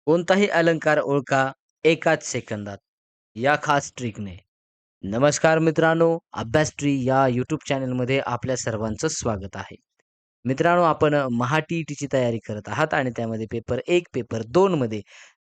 कोणताही अलंकार ओळखा एकाच सेकंदात या खास ट्रिकने. नमस्कार मित्रांनो, अभ्यास ट्री या यूट्यूब चॅनलमध्ये आपल्या सर्वांचं स्वागत आहे. मित्रांनो, आपण महा टी-ई-टीची तयारी करत आहात आणि त्यामध्ये पेपर 1, पेपर 2 मध्ये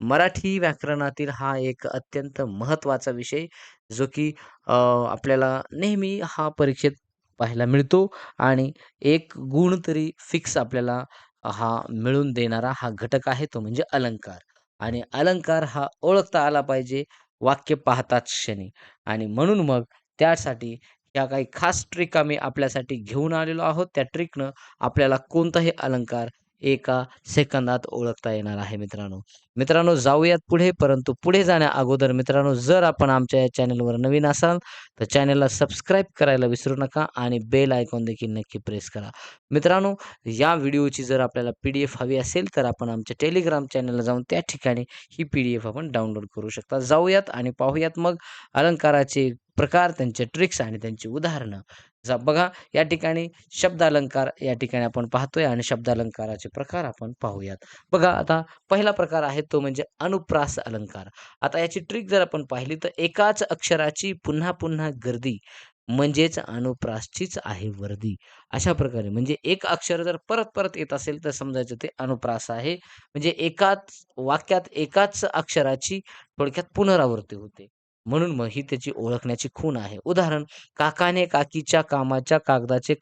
मराठी व्याकरणातील हा एक अत्यंत महत्त्वाचा विषय जो की आपल्याला नेहमी हा परीक्षेत पाहायला मिळतो आणि एक गुण तरी फिक्स आपल्याला हा मिळवून देणारा हा घटक आहे तो म्हणजे अलंकार. आणि अलंकार हा ओळखता आला पाहिजे वाक्य पाहताच क्षणी. आणि म्हणून मग त्यासाठी ह्या काही खास ट्रिक आम्ही आपल्यासाठी घेऊन आलेलो आहोत. त्या ट्रिकनं आपल्याला कोणताही अलंकार एका सेकंदात ओळखता येणार आहे मित्रांनो. मित्रांनो, जाऊयात पुढे, परंतु पुढे जाण्या अगोदर मित्रांनो, जर आपण आमच्या या चॅनलवर नवीन असाल तर चॅनलला सबस्क्राईब करायला विसरू नका आणि बेल आयकॉन देखील नक्की प्रेस करा. मित्रांनो, या व्हिडिओची जर आपल्याला पी-डी-एफ हवी असेल तर आपण आमच्या टेलिग्राम चॅनलला जाऊन त्या ठिकाणी ही पी-डी-एफ आपण डाउनलोड करू शकता. जाऊयात आणि पाहूयात मग अलंकाराचे प्रकार, त्यांचे ट्रिक्स आणि त्यांची उदाहरणं. बघा, या ठिकाणी शब्दालंकार या ठिकाणी आपण पाहतोय आणि शब्दालंकाराचे प्रकार आपण पाहूयात. बघा, आता पहिला प्रकार आहे तो म्हणजे अनुप्रास अलंकार. आता याची ट्रिक जर आपण पाहिली तर एकाच अक्षराची पुन्हा पुन्हा गर्दी म्हणजेच अनुप्रासचीच आहे वर्दी. अशा प्रकारे म्हणजे एक अक्षर जर परत-परत येत असेल तर समजायचं ते अनुप्रास आहे. म्हणजे एकाच वाक्यात एकाच अक्षराची थोडक्यात पुनरावृत्ती होते. म्हणून मग ही त्याची ओळखण्याची खूण आहे. उदाहरण, काकाने काकीच्या कामाच्या कागदाचे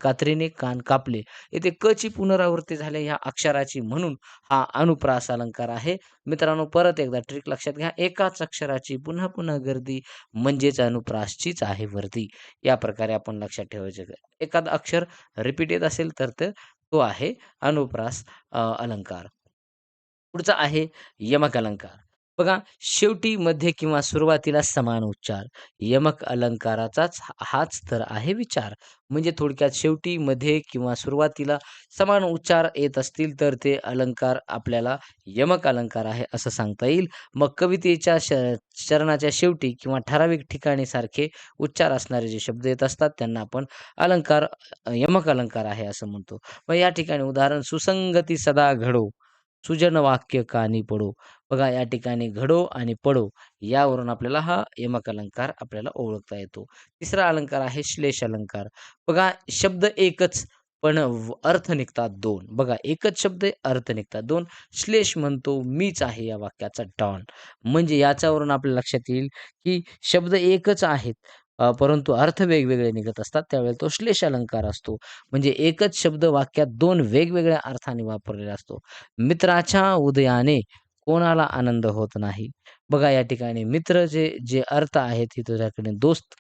कात्रीने कान कापले. इथे क ची पुनरावृत्ती झाली ह्या अक्षराची म्हणून हा अनुप्रास अलंकार आहे. मित्रांनो, परत एकदा ट्रिक लक्षात घ्या. एकाच अक्षराची पुन्हा पुन्हा गर्दी म्हणजेच अनुप्रासचीच आहे वर्दी. या प्रकारे आपण लक्षात ठेवायचे. एखादं अक्षर रिपीट येत असेल तर तो आहे अनुप्रास अलंकार. पुढचा आहे यमक अलंकार. बघा, शेवटी, मध्ये किंवा सुरुवातीला समान उच्चार. यमक अलंकाराचाच हाच तर आहे विचार. म्हणजे थोडक्यात शेवटी, मध्ये किंवा सुरुवातीला समान उच्चार येत असतील तर ते अलंकार आपल्याला यमक अलंकार आहे असं सांगता येईल. मग कवितेच्या चरणाच्या शेवटी किंवा ठराविक ठिकाणी सारखे उच्चार असणारे जे शब्द येत असतात त्यांना आपण अलंकार यमक अलंकार आहे असं म्हणतो. मग या ठिकाणी उदाहरण, सुसंगती सदा घडो, सुजन वाक्य कानी पडो. बघा, या ठिकाणी घडो आणि पडो यावरून आपल्याला हा यमक अलंकार आपल्याला ओळखता येतो. तिसरा अलंकार आहे श्लेष अलंकार. बघा, शब्द एकच पण अर्थ निघतात दोन. बघा, एकच शब्द आहे, अर्थ निघतात दोन. श्लेष म्हणतो मीच आहे या वाक्याचा डॉन. म्हणजे याच्यावरून आपल्या लक्षात येईल की शब्द एकच आहेत, परंतु अर्थ वेगवेगळे निघत असतात. त्यावेळेला तो श्लेष अलंकार असतो. म्हणजे एकच शब्द वाक्यात दोन वेगवेगळ्या अर्थाने वापरलेला असतो. मित्राच्या उदयाने कोणाला आनंद होत नाही. बघा, या ठिकाणी मित्र जे जे अर्थ आहेत हे तुझ्याकडे दोस्त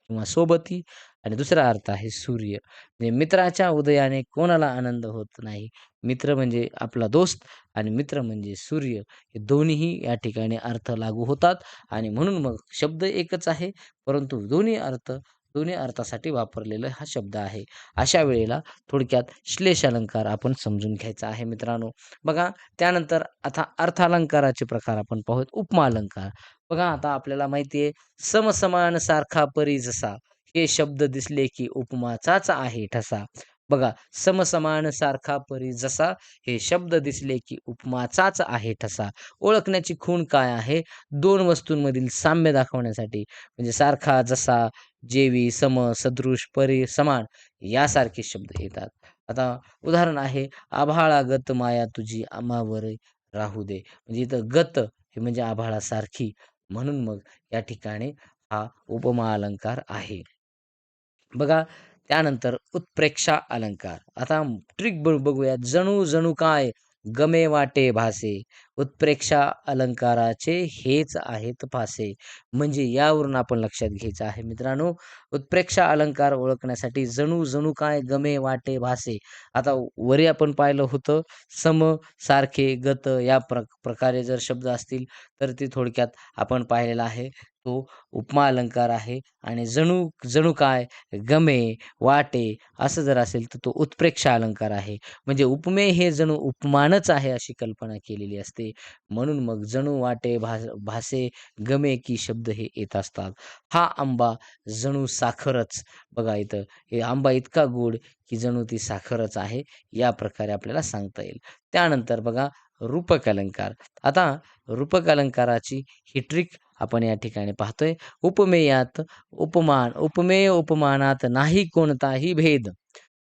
किंवा सोबती आणि दुसरा अर्थ आहे सूर्य. म्हणजे मित्राच्या उदयाने कोणाला आनंद होत नाही. मित्र म्हणजे आपला दोस्त आणि मित्र म्हणजे सूर्य. हे दोन्हीही या ठिकाणी अर्थ लागू होतात आणि म्हणून मग शब्द एकच आहे, परंतु दोन्ही अर्थासाठी वापरलेला हा शब्द आहे. अशा वेळेला थोडक्यात श्लेष अलंकार आपण समजून घ्यायचा आहे मित्रांनो. बघा, त्यानंतर आता अर्थालंकाराचे प्रकार आपण पाहूत. उपमा अलंकार. बघा, आता आपल्याला माहिती आहे, समसमान सारखा परी जसा, हे शब्द दिसले की उपमाचाच आहे ठसा. बघा, समसमान सारखा परी जसा, हे शब्द दिसले की उपमाचाच आहे ठसा. ओळखण्याची खूण काय आहे? दोन वस्तूंमधील साम्य दाखवण्यासाठी म्हणजे सारखा, जसा, जेवी, सम, सदृश, परी, समान यासारखे शब्द येतात. आता उदाहरण आहे, आभाळागत माया तुझी आम्हावर राहू दे. म्हणजे इथं गत हे म्हणजे आभाळासारखी. म्हणून मग या ठिकाणी हा उपमा अलंकार आहे. बघा, त्यानंतर उत्प्रेक्षा अलंकार. आता ट्रिक बघूया. जणू जणू काय गमे वाटे भासे, उत्प्रेक्षा अलंकाराचे हेच आहेत फासे. म्हणजे यावरून आपण लक्षात घ्यायचं आहे मित्रांनो, उत्प्रेक्षा अलंकार ओळखण्यासाठी जणू जणू काय गमे वाटे भासे. आता वरी आपण पाहिलं होतं, सम, सारखे, गत या प्रकारे जर शब्द असतील तर ते थोडक्यात आपण पाहिलेला आहे तो उपमा अलंकार आहे. आणि जणू जणू काय, गमे, वाटे असं जर असेल तर तो उत्प्रेक्षा अलंकार आहे. म्हणजे उपमे हे जणू उपमानच आहे अशी कल्पना केलेली असते. म्हणून मग जणू, वाटे, भासे, गमे की शब्द हे येत असतात. हा आंबा जणू साखरच. बघा, इथं हे आंबा इतका गोड की जणू ती साखरच आहे. या प्रकारे आपल्याला सांगता येईल. त्यानंतर बघा, रूपक अलंकार. आता रूपक अलंकाराची ही ट्रिक आपण या ठिकाणी पाहतोय. उपमेयात उपमान, उपमेय उपमानात नाही कोणताही भेद.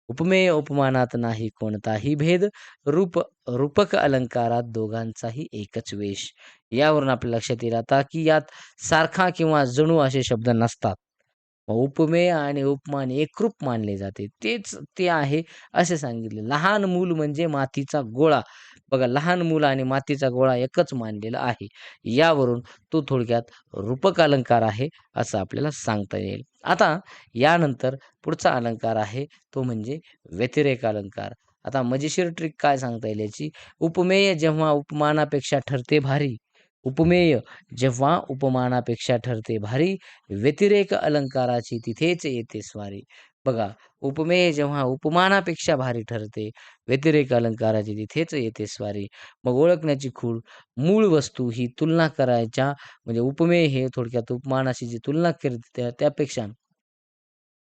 उपमेय उपमानात नाही कोणताही भेद. रूप रूपक अलंकारात दोघांचाही एकच वेश. यावरून आपल्या लक्षात येईल आता, की यात सारखा किंवा जणू असे शब्द नसतात. उपमेय आणि उपमान एकरूप मानले जाते. तेच ते आहे असे सांगितले. लहान मूल म्हणजे मातीचा गोळा. बघा, लहान मूल आणि मातीचा गोळा एकच मानलेला आहे. यावरून तो थोडक्यात रूपक अलंकार आहे असं आपल्याला सांगता येईल. आता यानंतर पुढचा अलंकार आहे तो म्हणजे व्यतिरेक अलंकार. आता मजेशीर ट्रिक काय सांगता येईल याची? उपमेय जेव्हा उपमानापेक्षा ठरते भारी. उपमेय जेव्हा उपमानापेक्षा ठरते भारी, व्यतिरेक अलंकाराची तिथेच येते स्वारी. बघा, उपमेय जेव्हा उपमानापेक्षा भारी ठरते, व्यतिरेक अलंकाराची तिथेच येते स्वारी. मग ओळखण्याची खूण, मूळ वस्तू ही तुलना करायच्या म्हणजे उपमेय हे थोडक्यात उपमानाशी जी तुलना करते त्यापेक्षा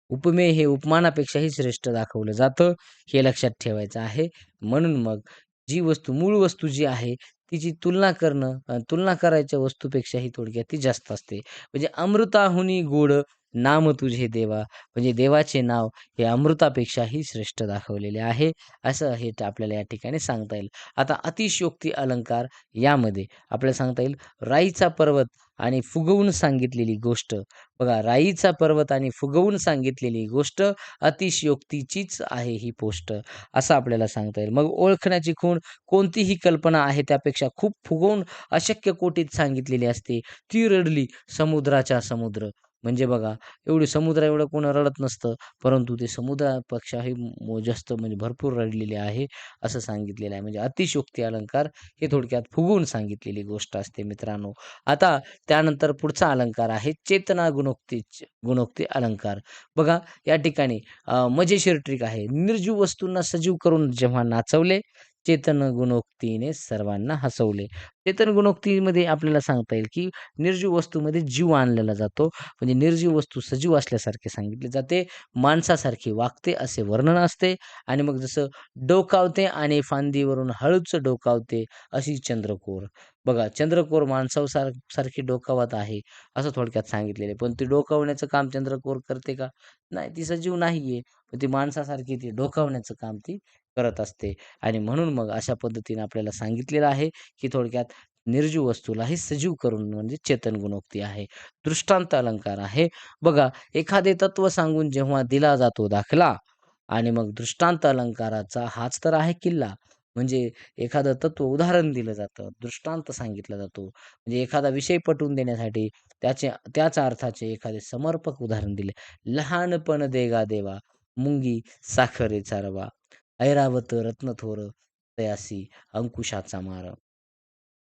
उपमेय हे उपमानापेक्षाही श्रेष्ठ दाखवलं जातं, हे लक्षात ठेवायचं आहे. म्हणून मग जी वस्तू, मूळ वस्तू जी आहे, तिची तुलना करणं तुलना करायच्या वस्तूपेक्षाही थोडक्यात ती जास्त असते. म्हणजे अमृताहुनी गोड नाम तुझे देवा, म्हणजे देवाचे नाव हे अमृतापेक्षाही श्रेष्ठ दाखवलेले आहे, असं हे आपल्याला या ठिकाणी सांगता येईल. आता अतिशयोक्ती अलंकार यामध्ये आपल्याला सांगता येईल, राईचा पर्वत आणि फुगवून सांगितलेली गोष्ट. बघा, राईचा पर्वत आणि फुगवून सांगितलेली गोष्ट अतिशयोक्तीचीच आहे ही पोस्ट, असं आपल्याला सांगता येईल. मग ओळखण्याची खूण, कोणतीही कल्पना आहे त्यापेक्षा खूप फुगवून अशक्य कोटीत सांगितलेली असते. ती रडली समुद्राच्या समुद्र. म्हणजे बघा, एवढी समुद्र एवढं कोण रडत नसतं, परंतु ते समुद्रापेक्षाही जास्त म्हणजे भरपूर रडलेले आहे, असं सांगितलेलं आहे. म्हणजे अतिशयोक्ती अलंकार हे थोडक्यात फुगवून सांगितलेली गोष्ट असते मित्रांनो. आता त्यानंतर पुढचा अलंकार आहे चेतना गुणोक्ती गुणोक्ती अलंकार. बघा, या ठिकाणी मजेशीर ट्रिक आहे. निर्जीव वस्तूंना सजीव करून जेव्हा नाचवले, चेतन गुणोक्तीने सर्वांना हसवले. चेतन गुणोक्तीमध्ये आपल्याला सांगता येईल, की निर्जीव वस्तूमध्ये जीव आणलेला जातो. म्हणजे निर्जीव वस्तू सजीव असल्यासारखे सांगितले जाते. माणसासारखी वागते असे वर्णन असते आणि मग जसं डोकावते आणि फांदीवरून हळूच डोकावते अशी चंद्रकोर. बघा, चंद्रकोर सारखी डोकावत आहे, असं थोडक्यात सांगितलेलं आहे. पण ती डोकावण्याचं काम चंद्रकोर करते का? नाही, ती सजीव नाहीये. पण ती माणसासारखी ती डोकावण्याचं काम ती करत असते आणि म्हणून मग अशा पद्धतीने आपल्याला सांगितलेलं आहे, की थोडक्यात निर्जीव वस्तूलाही सजीव करून म्हणजे चेतन गुणोक्ती आहे. दृष्टांत अलंकार आहे. बघा, एखादे तत्व सांगून जेव्हा दिला जातो दाखला आणि मग दृष्टांत अलंकाराचा हाच तर आहे किल्ला. म्हणजे एखादं तत्व उदाहरण दिलं जातं, दृष्टांत सांगितला जातो. म्हणजे एखादा विषय पटवून देण्यासाठी त्याच अर्थाचे एखादे समर्पक उदाहरण दिले. लहानपण देगा देवा, मुंगी साखरेचा रवा, ऐरावत रत्नथोर तयासी अंकुशाचा मार.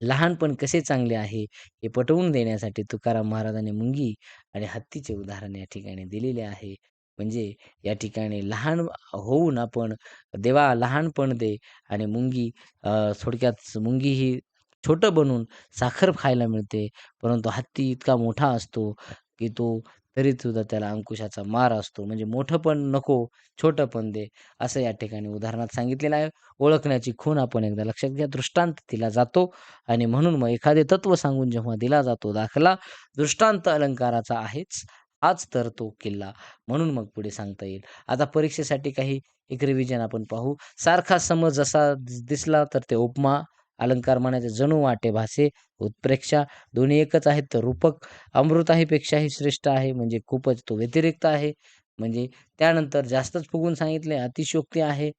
लहानपण कसे चांगले आहे हे पटवून देण्यासाठी तुकाराम महाराजांनी मुंगी आणि हत्तीचे उदाहरण या ठिकाणी दिलेले आहे. म्हणजे या ठिकाणी लहान होऊन आपण देवा लहानपण दे आणि मुंगी थोडक्यात मुंगी ही छोटं बनून साखर खायला मिळते. परंतु हत्ती इतका मोठा असतो, की तो तरीसुद्धा त्याला अंकुशाचा मार असतो. म्हणजे मोठं पण नको, छोटं पण दे, असं या ठिकाणी उदाहरणात सांगितलेलं आहे. ओळखण्याची खूण आपण एकदा लक्षात घ्या. दृष्टांत दिला जातो आणि म्हणून मग एखादे तत्व सांगून जेव्हा दिला जातो दाखला, दृष्टांत अलंकाराचा आहेच, हाच तर तो किल्ला. म्हणून मग पुढे सांगता येईल. आता परीक्षेसाठी काही एक रिव्हिजन आपण पाहू. सारखा समज जसा दिसला तर ते उपमा अलंकार म्हणायचे. जणू वाटे भासे, उत्प्रेक्षा दोन्ही एकच आहेत तर रूपक. अमृताहीपेक्षाही श्रेष्ठ आहे म्हणजे खूपच तो व्यतिरिक्त आहे. म्हणजे त्यानंतर जास्तच फुगून सांगितले, अतिशयोक्ती आहे.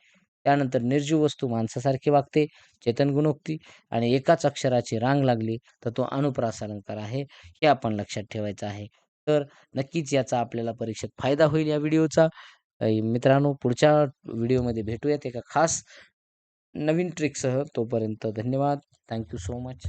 त्यानंतर निर्जीव वस्तू माणसासारखी वागते, चेतन गुणोक्ती आणि एकाच अक्षराची रांग लागली तर तो अनुप्रास अलंकार आहे. हे आपण लक्षात ठेवायचं आहे. तर नक्कीच याचा आपल्याला परीक्षेत फायदा होईल या व्हिडिओचा. मित्रांनो, पुढच्या व्हिडिओमध्ये भेटूयात एका खास नवीन ट्रिकसह. तोपर्यंत धन्यवाद. Thank so much.